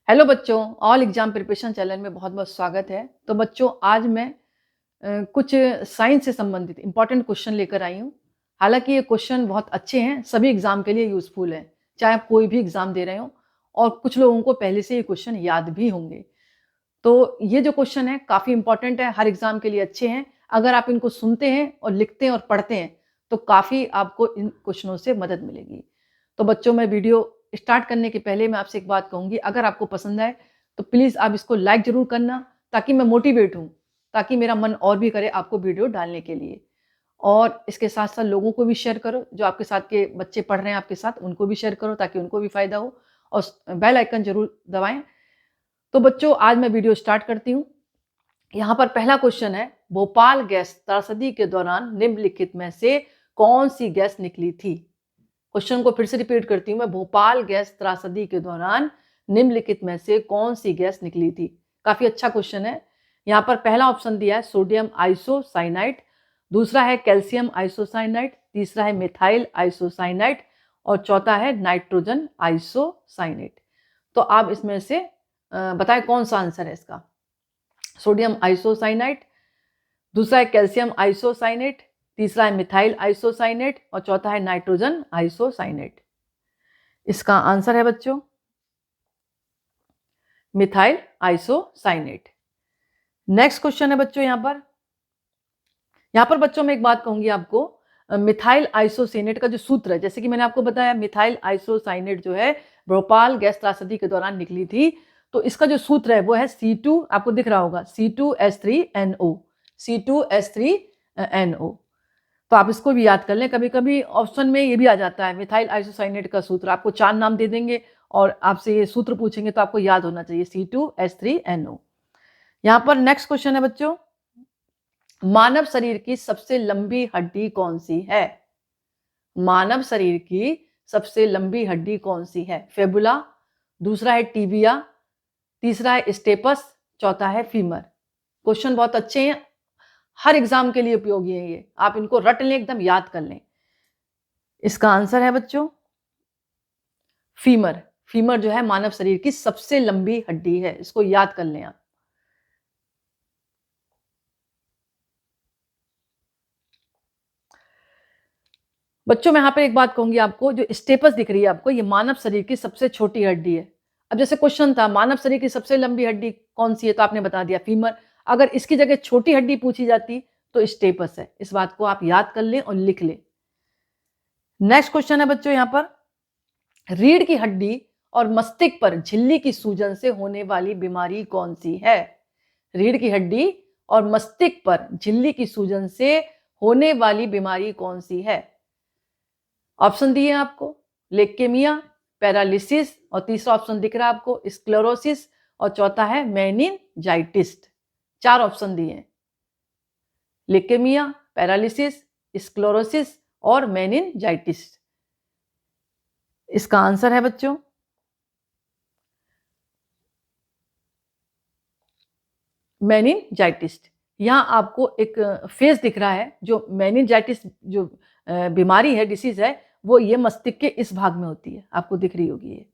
Hello बच्चों, all exam preparation channel में बहुत बहुत स्वागत है। तो बच्चों, आज मैं कुछ साइंस से संबंधित इंपॉर्टेंट क्वेश्चन लेकर आई हूँ। हालांकि ये क्वेश्चन बहुत अच्छे हैं, सभी एग्जाम के लिए यूजफुल हैं, चाहे आप कोई भी एग्जाम दे रहे हो। और कुछ लोगों को पहले से ये क्वेश्चन याद भी होंगे। तो ये जो क्वेश्चन है काफ़ी इंपॉर्टेंट है, हर एग्जाम के लिए अच्छे हैं। अगर आप इनको सुनते हैं और लिखते हैं और पढ़ते हैं तो काफ़ी आपको इन क्वेश्चनों से मदद मिलेगी। तो बच्चों, मैं वीडियो स्टार्ट करने के पहले मैं आपसे एक बात कहूँगी, अगर आपको पसंद आए तो प्लीज़ आप इसको लाइक ज़रूर करना, ताकि मैं मोटिवेट हूँ, ताकि मेरा मन और भी करे आपको वीडियो डालने के लिए। और इसके साथ साथ लोगों को भी शेयर करो, जो आपके साथ के बच्चे पढ़ रहे हैं आपके साथ, उनको भी शेयर करो ताकि उनको भी फ़ायदा हो। और बेल आइकन ज़रूर दबाएँ। तो बच्चों, आज मैं वीडियो स्टार्ट करती हूँ। यहाँ पर पहला क्वेश्चन है, भोपाल गैस त्रासदी के दौरान निम्नलिखित में से कौन सी गैस निकली थी? क्वेश्चन को फिर से रिपीट करती हूँ मैं, भोपाल गैस त्रासदी के दौरान निम्नलिखित में से कौन सी गैस निकली थी? काफी अच्छा क्वेश्चन है। यहाँ पर पहला ऑप्शन दिया है सोडियम आइसोसाइनाइड, दूसरा है कैल्शियम आइसोसाइनाइड, तीसरा है मिथाइल आइसोसाइनाइड और चौथा है नाइट्रोजन आइसोसाइनेट। तो आप इसमें से बताएं कौन सा आंसर है इसका। सोडियम आइसोसाइनाइड, दूसरा है कैल्शियम आइसोसाइनेट, तीसरा है मिथाइल आइसोसाइनेट और चौथा है नाइट्रोजन आइसोसाइनेट। इसका आंसर है बच्चों मिथाइल आइसोसाइनेट। नेक्स्ट क्वेश्चन है बच्चों, यहां पर बच्चों मैं एक बात कहूंगी आपको। मिथाइल आइसोसाइनेट का जो सूत्र है, जैसे कि मैंने आपको बताया, मिथाइल आइसोसाइनेट जो है भोपाल गैस त्रासदी के दौरान निकली थी। तो इसका जो सूत्र है वो है C2, आपको दिख रहा होगा, C2H3NO, C2H3NO। तो आप इसको भी याद कर लें। कभी कभी ऑप्शन में ये भी आ जाता है मिथाइल आइसोसाइनेट का सूत्र, आपको 4 नाम दे देंगे और आपसे ये सूत्र पूछेंगे तो आपको याद होना चाहिए C2H3NO। यहाँ पर नेक्स्ट क्वेश्चन है बच्चों, मानव शरीर की सबसे लंबी हड्डी कौन सी है? मानव शरीर की सबसे लंबी हड्डी कौन सी है? फेबुला, दूसरा है टीबिया, तीसरा है स्टेपस, चौथा है फीमर। क्वेश्चन बहुत अच्छे हैं, हर एग्जाम के लिए उपयोगी है ये, आप इनको रट लें, एकदम याद कर लें। इसका आंसर है बच्चों फीमर। फीमर जो है मानव शरीर की सबसे लंबी हड्डी है, इसको याद कर लें आप। बच्चों, मैं यहाँ पे एक बात कहूंगी आपको, जो स्टेपस दिख रही है आपको, ये मानव शरीर की सबसे छोटी हड्डी है। अब जैसे क्वेश्चन था मानव शरीर की सबसे लंबी हड्डी कौन सी है, तो आपने बता दिया फीमर। अगर इसकी जगह छोटी हड्डी पूछी जाती तो स्टेपस है। इस बात को आप याद कर लें और लिख लें। नेक्स्ट क्वेश्चन है बच्चों, यहाँ पर रीढ़ की हड्डी और मस्तिष्क पर झिल्ली की सूजन से होने वाली बीमारी कौन सी है? रीढ़ की हड्डी और मस्तिष्क पर झिल्ली की सूजन से होने वाली बीमारी कौन सी है? ऑप्शन दिए आपको, लेकेमिया, पैरालिसिस और तीसरा ऑप्शन दिख रहा है आपको स्क्लेरोसिस और चौथा है मेनिनजाइटिस। 4 ऑप्शन दिए हैं, लेकेमिया, पैरालिसिस, स्क्लेरोसिस और मेनिनजाइटिस। इसका आंसर है बच्चों मेनिनजाइटिस। यहाँ आपको एक फेस दिख रहा है, जो मेनिनजाइटिस जो बीमारी है, डिसीज है, वो ये मस्तिष्क के इस भाग में होती है, आपको दिख रही होगी ये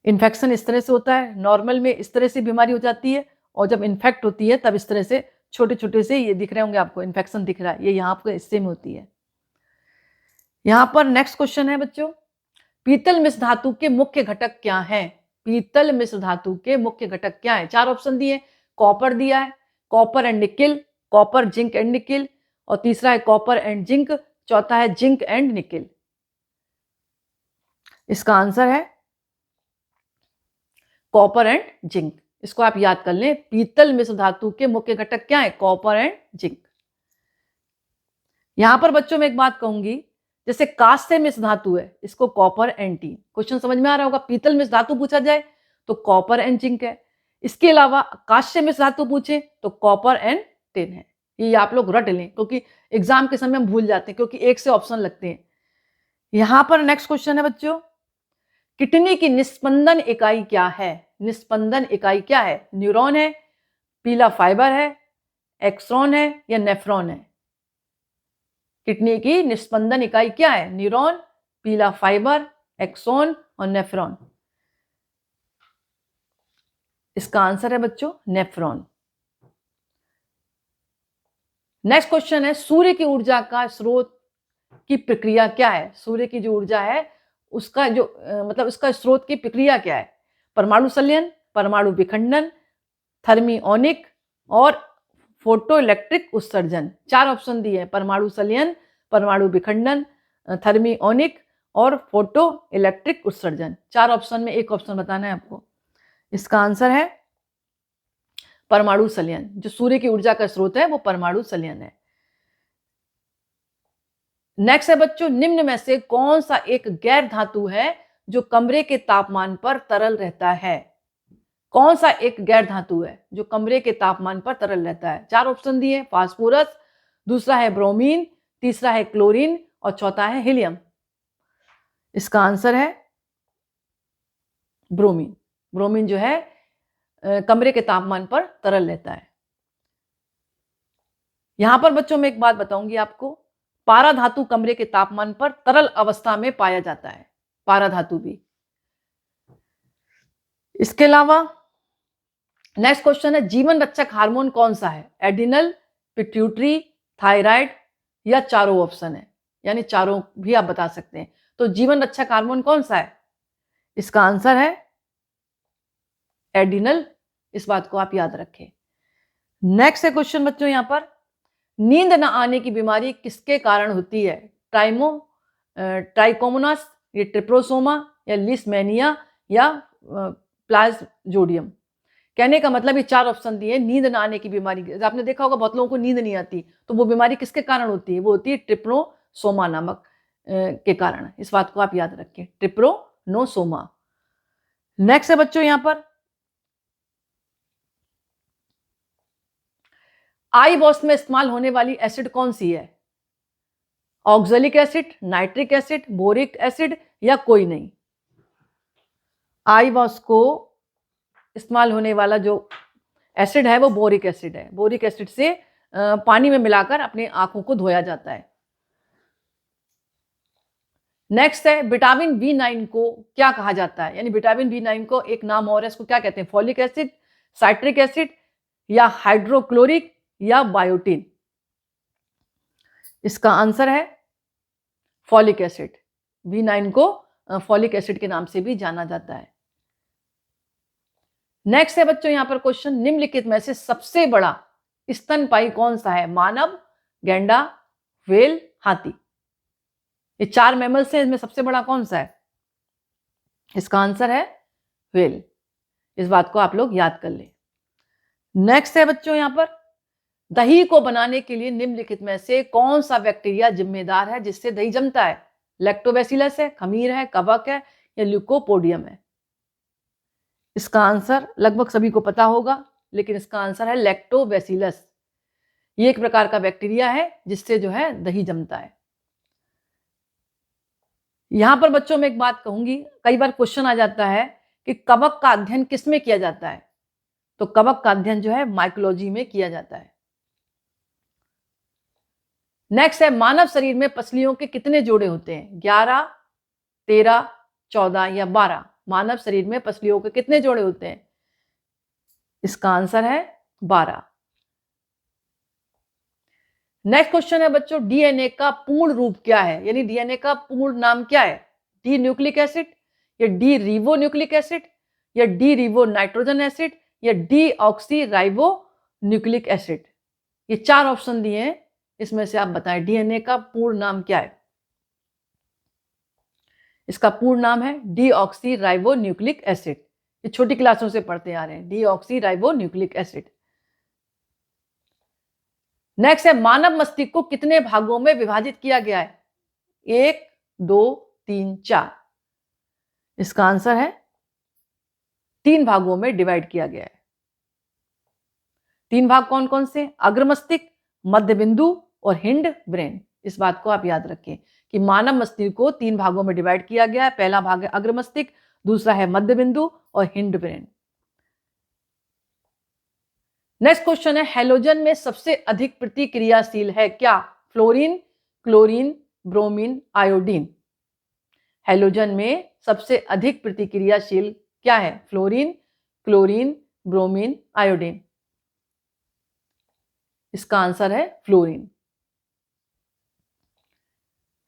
इन्फेक्शन इस तरह से होता है। नॉर्मल में इस तरह से बीमारी हो जाती है और जब इन्फेक्ट होती है तब इस तरह से छोटे छोटे से ये दिख रहे होंगे आपको, इन्फेक्शन दिख रहा है, ये यहाँ आपको हिस्से में होती है। यहाँ पर नेक्स्ट क्वेश्चन है बच्चों, पीतल मिश्र धातु के मुख्य घटक क्या हैं? पीतल मिश्र धातु के मुख्य घटक क्या है? 4 ऑप्शन दिए, कॉपर दिया है, copper and nickel, copper zinc and nickel और तीसरा है कॉपर एंड जिंक, चौथा है जिंक एंड निकिल। इसका आंसर है कॉपर एंड जिंक। इसको आप याद कर लें, पीतल मिश्र धातु के मुख्य घटक क्या है? Copper and zinc. यहां पर बच्चों में एक बात कहूंगी, जैसे कांस्य मिश्र धातु है, इसको कॉपर एंड टिन। क्वेश्चन समझ में आ रहा होगा, पीतल मिश्र धातु पूछा जाए तो कॉपर एंड जिंक है, इसके अलावा कांस्य मिश्र धातु पूछे तो कॉपर एंड टिन है। ये आप लोग रट लें, क्योंकि एग्जाम के समय हम भूल जाते हैं, क्योंकि एक से ऑप्शन लगते हैं। यहां पर नेक्स्ट क्वेश्चन है बच्चों, किडनी की निस्पंदन इकाई क्या है? निस्पंदन इकाई क्या है? न्यूरॉन है, पीला फाइबर है, एक्सॉन है या नेफ्रॉन है? किडनी की निस्पंदन इकाई क्या है? न्यूरॉन, पीला फाइबर, एक्सॉन और नेफ्रॉन। इसका आंसर है बच्चों नेफ्रॉन। नेक्स्ट क्वेश्चन है, सूर्य की ऊर्जा का स्रोत की प्रक्रिया क्या है? सूर्य की जो ऊर्जा है उसका जो मतलब उसका स्रोत की प्रक्रिया क्या है? परमाणु संलयन, परमाणु विखंडन, थर्मिओनिक और फोटो इलेक्ट्रिक उत्सर्जन। 4 ऑप्शन दिए हैं, परमाणु संलयन, परमाणु विखंडन, थर्मिओनिक और फोटो इलेक्ट्रिक उत्सर्जन। 4 ऑप्शन में एक ऑप्शन बताना है आपको। इसका आंसर है परमाणु संलयन। जो सूर्य की ऊर्जा का स्रोत है वो परमाणु संलयन है। नेक्स्ट है बच्चों, निम्न में से कौन सा एक गैर धातु है जो कमरे के तापमान पर तरल रहता है? कौन सा एक गैर धातु है जो कमरे के तापमान पर तरल रहता है? 4 ऑप्शन दिए, फास्फोरस, दूसरा है ब्रोमीन, तीसरा है क्लोरीन और चौथा है हीलियम। इसका आंसर है ब्रोमीन। ब्रोमीन जो है कमरे के तापमान पर तरल रहता है। यहां पर बच्चों में एक बात बताऊंगी आपको, पारा धातु कमरे के तापमान पर तरल अवस्था में पाया जाता है, पारा धातु भी। इसके अलावा नेक्स्ट क्वेश्चन है, जीवन रक्षक हार्मोन कौन सा है? एड्रिनल, पिट्यूटरी, थायराइड या चारों ऑप्शन है, यानी चारों भी आप बता सकते हैं। तो जीवन रक्षक हार्मोन कौन सा है? इसका आंसर है एड्रिनल। इस बात को आप याद रखें। नेक्स्ट है क्वेश्चन बच्चों, यहां पर नींद न आने की बीमारी किसके कारण होती है? ट्राइकोमोनास, ये ट्रिप्रोसोमा या लिस्मेनिया या प्लाज्मोडियम। कहने का मतलब ये 4 ऑप्शन दिए, नींद न आने की बीमारी। आपने देखा होगा बहुत लोगों को नींद नहीं आती, तो वो बीमारी किसके कारण होती है? वो होती है ट्रिप्रोसोमा नामक के कारण। इस बात को आप याद रखें, ट्रिप्रोनोसोमा। नेक्स्ट है बच्चों यहां पर, आई वॉश में इस्तेमाल होने वाली एसिड कौन सी है? Oxalic acid, nitric acid, boric acid या कोई नहीं? आई वॉश को इस्तेमाल होने वाला जो एसिड है वो बोरिक एसिड है। बोरिक एसिड से पानी में मिलाकर अपने आंखों को धोया जाता है। नेक्स्ट है, विटामिन B9 को क्या कहा जाता है? यानी विटामिन B9 को एक नाम और है, इसको क्या कहते हैं? फॉलिक एसिड, साइट्रिक एसिड या हाइड्रोक्लोरिक या बायोटिन? इसका आंसर है फॉलिक एसिड। B9 को फॉलिक एसिड के नाम से भी जाना जाता है। नेक्स्ट है बच्चों यहां पर क्वेश्चन, निम्नलिखित में से सबसे बड़ा स्तनपायी कौन सा है? मानव, गैंडा, व्हेल, हाथी। ये 4 मैमल्स हैं, इसमें सबसे बड़ा कौन सा है? इसका आंसर है व्हेल। इस बात को आप लोग याद कर लें। नेक्स्ट है बच्चों यहां पर, दही को बनाने के लिए निम्नलिखित में से कौन सा बैक्टीरिया जिम्मेदार है जिससे दही जमता है? लैक्टोबैसिलस है, खमीर है, कवक है या ल्यूकोपोडियम है? इसका आंसर लगभग सभी को पता होगा, लेकिन इसका आंसर है लैक्टोबैसिलस। ये एक प्रकार का बैक्टीरिया है जिससे जो है दही जमता है। यहां पर बच्चों में एक बात कहूंगी, कई बार क्वेश्चन आ जाता है कि कवक का अध्ययन किसमें किया जाता है? तो कवक का अध्ययन जो है माइकोलॉजी में किया जाता है। नेक्स्ट है, मानव शरीर में पसलियों के कितने जोड़े होते हैं? 11, 13, 14 या 12? मानव शरीर में पसलियों के कितने जोड़े होते हैं? इसका आंसर है 12। नेक्स्ट क्वेश्चन है बच्चों, डीएनए का पूर्ण रूप क्या है? यानी डीएनए का पूर्ण नाम क्या है? डी न्यूक्लिक एसिड या डी रिबो न्यूक्लिक एसिड या डी रिबो नाइट्रोजन एसिड या D oxy ribo nucleic acid? ये 4 ऑप्शन दिए हैं, इसमें से आप बताएं डीएनए का पूर्ण नाम क्या है? इसका पूर्ण नाम है D oxy ribo nucleic acid. ये छोटी क्लासों से पढ़ते आ रहे हैं, D oxy ribo nucleic acid. Next है, मानव मस्तिष्क को कितने भागों में विभाजित किया गया है? 1, 2, 3, 4? इसका आंसर है 3 भागों में डिवाइड किया गया है। 3 भाग कौन कौन से? अग्र मस्तिष्क, मध्य बिंदु और हिंड ब्रेन। इस बात को आप याद रखें कि मानव मस्तिष्क को 3 भागों में डिवाइड किया गया है। पहला भाग है अग्र मस्तिष्क, दूसरा है मध्य बिंदु और हिंड ब्रेन। नेक्स्ट क्वेश्चन है, हैलोजन में सबसे अधिक प्रतिक्रियाशील है क्या? Fluorine, chlorine, bromine, iodine? Halogen में सबसे अधिक प्रतिक्रियाशील क्या है? Fluorine, chlorine, bromine, iodine. इसका आंसर है फ्लोरीन।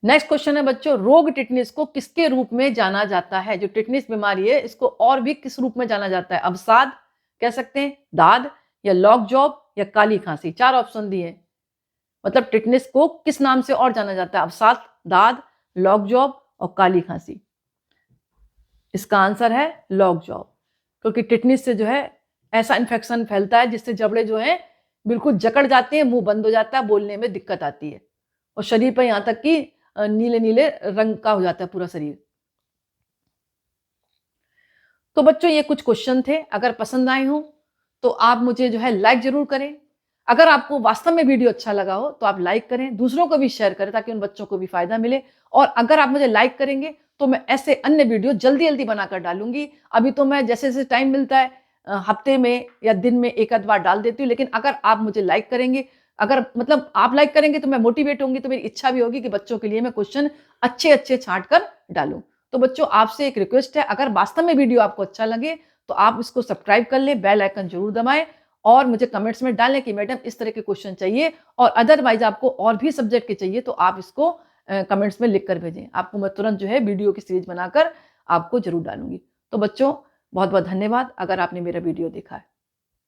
नेक्स्ट क्वेश्चन है बच्चों, रोग टिटनिस को किसके रूप में जाना जाता है? जो टिटनिस बीमारी है इसको और भी किस रूप में जाना जाता है? अवसाद कह सकते हैं, दाद, या लॉक जॉब, या काली खांसी। 4 ऑप्शन दिए। मतलब टिटनिस को किस नाम से और जाना जाता है? अवसाद, दाद, लॉक जॉब और काली खांसी। इसका आंसर है लॉक जॉब, क्योंकि टिटनिस से जो है ऐसा इन्फेक्शन फैलता है जिससे जबड़े जो है बिल्कुल जकड़ जाते हैं, मुंह बंद हो जाता है, बोलने में दिक्कत आती है और शरीर पर यहां तक कि नीले नीले रंग का हो जाता है पूरा शरीर। तो बच्चों ये कुछ क्वेश्चन थे। अगर पसंद आए हो तो आप मुझे जो है लाइक जरूर करें। अगर आपको वास्तव में वीडियो अच्छा लगा हो तो आप लाइक करें, दूसरों को भी शेयर करें ताकि उन बच्चों को भी फायदा मिले। और अगर आप मुझे लाइक करेंगे तो मैं ऐसे अन्य वीडियो जल्दी जल्दी बनाकर डालूंगी। अभी तो मैं जैसे जैसे टाइम मिलता है हफ्ते में या दिन में एक आध बार डाल देती हूँ, लेकिन अगर आप मुझे लाइक करेंगे, अगर मतलब आप लाइक करेंगे तो मैं मोटिवेट होंगी, तो मेरी इच्छा भी होगी कि बच्चों के लिए मैं क्वेश्चन अच्छे अच्छे छांट कर डालूं। तो बच्चों आपसे एक रिक्वेस्ट है, अगर वास्तव में वीडियो आपको अच्छा लगे तो आप इसको सब्सक्राइब कर लें, बेल आइकन जरूर दबाएं और मुझे कमेंट्स में डालें कि मैडम इस तरह के क्वेश्चन चाहिए, और अदरवाइज आपको और भी सब्जेक्ट के चाहिए तो आप इसको कमेंट्स में लिख कर भेजें। आपको मैं तुरंत जो है वीडियो की सीरीज बनाकर आपको जरूर डालूंगी। तो बच्चों बहुत बहुत धन्यवाद अगर आपने मेरा वीडियो देखा है।